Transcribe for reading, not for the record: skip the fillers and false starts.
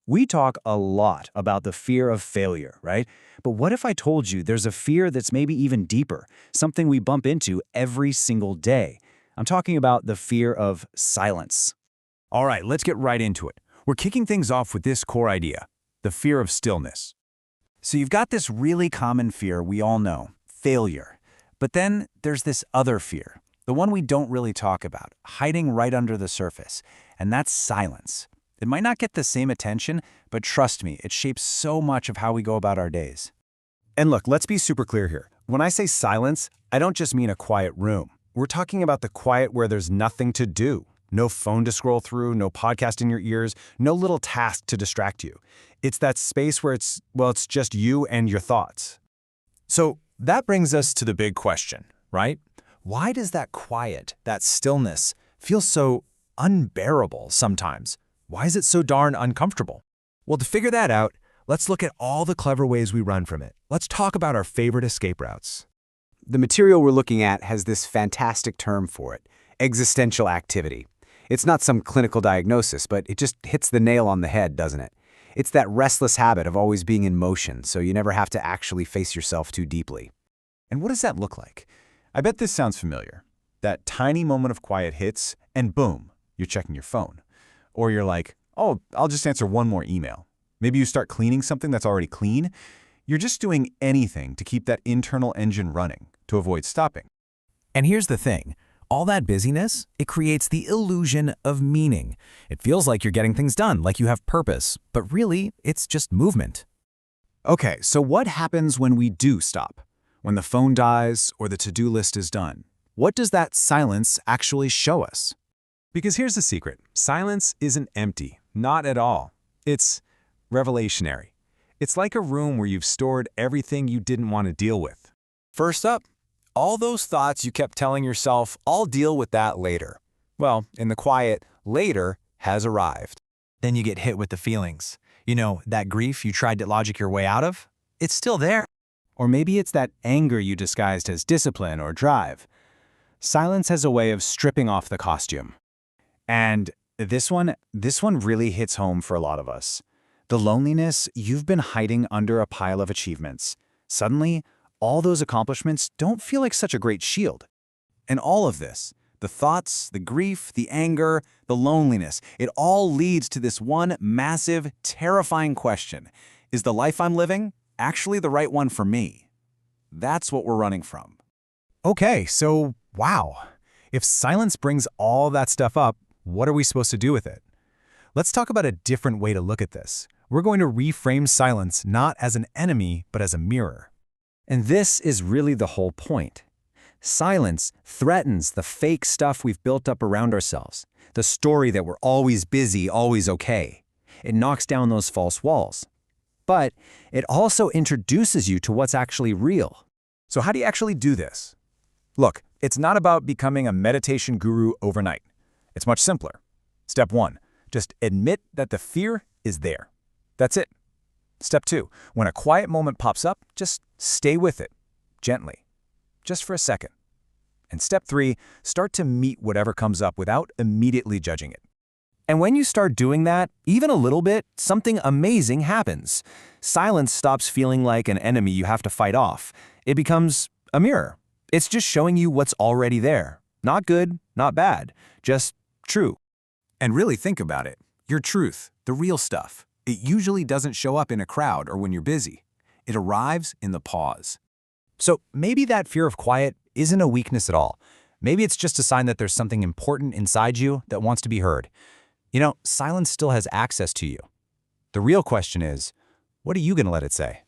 We talk a lot about the fear of failure, right? But what if I told you there's a fear that's maybe even deeper, something we bump into every single day? I'm talking about the fear of silence. All right, let's get right into it. We're kicking things off with this core idea, the fear of stillness. So you've got this really common fear we all know, failure. But then there's this other fear, the one we don't really talk about, hiding right under the surface, and that's silence. It might not get the same attention, but trust me, it shapes so much of how we go about our days. And look, let's be super clear here. When I say silence, I don't just mean a quiet room. We're talking about the quiet where there's nothing to do. No phone to scroll through, no podcast in your ears, no little task to distract you. It's that space where it's just you and your thoughts. So that brings us to the big question, right? Why does that quiet, that stillness, feel so unbearable sometimes? Why is it so darn uncomfortable? Well, to figure that out, let's look at all the clever ways we run from it. Let's talk about our favorite escape routes. The material we're looking at has this fantastic term for it, existential activity. It's not some clinical diagnosis, but it just hits the nail on the head, doesn't it? It's that restless habit of always being in motion, so you never have to actually face yourself too deeply. And what does that look like? I bet this sounds familiar. That tiny moment of quiet hits, and boom, you're checking your phone. Or you're like, oh, I'll just answer one more email. Maybe you start cleaning something that's already clean. You're just doing anything to keep that internal engine running, to avoid stopping. And here's the thing. All that busyness, it creates the illusion of meaning. It feels like you're getting things done, like you have purpose, but really, it's just movement. Okay, so what happens when we do stop? When the phone dies or the to-do list is done? What does that silence actually show us? Because here's the secret. Silence isn't empty, not at all. It's revelationary. It's like a room where you've stored everything you didn't want to deal with. First up, all those thoughts you kept telling yourself, I'll deal with that later. Well, in the quiet, later has arrived. Then you get hit with the feelings. You know, that grief you tried to logic your way out of? It's still there. Or maybe it's that anger you disguised as discipline or drive. Silence has a way of stripping off the costume. And this one really hits home for a lot of us. The loneliness you've been hiding under a pile of achievements. Suddenly, all those accomplishments don't feel like such a great shield. And all of this, the thoughts, the grief, the anger, the loneliness, it all leads to this one massive, terrifying question. Is the life I'm living actually the right one for me? That's what we're running from. Okay, so wow. If silence brings all that stuff up, what are we supposed to do with it? Let's talk about a different way to look at this. We're going to reframe silence not as an enemy, but as a mirror. And this is really the whole point. Silence threatens the fake stuff we've built up around ourselves, the story that we're always busy, always okay. It knocks down those false walls. But it also introduces you to what's actually real. So how do you actually do this? Look, it's not about becoming a meditation guru overnight. It's much simpler. Step 1, just admit that the fear is there. That's it. Step 2, when a quiet moment pops up, just stay with it, gently, just for a second. And step 3, start to meet whatever comes up without immediately judging it. And when you start doing that, even a little bit, something amazing happens. Silence stops feeling like an enemy you have to fight off. It becomes a mirror. It's just showing you what's already there. Not good, not bad, just true. And really think about it. Your truth, the real stuff, it usually doesn't show up in a crowd or when you're busy. It arrives in the pause. So maybe that fear of quiet isn't a weakness at all. Maybe it's just a sign that there's something important inside you that wants to be heard. You know, silence still has access to you. The real question is, what are you going to let it say?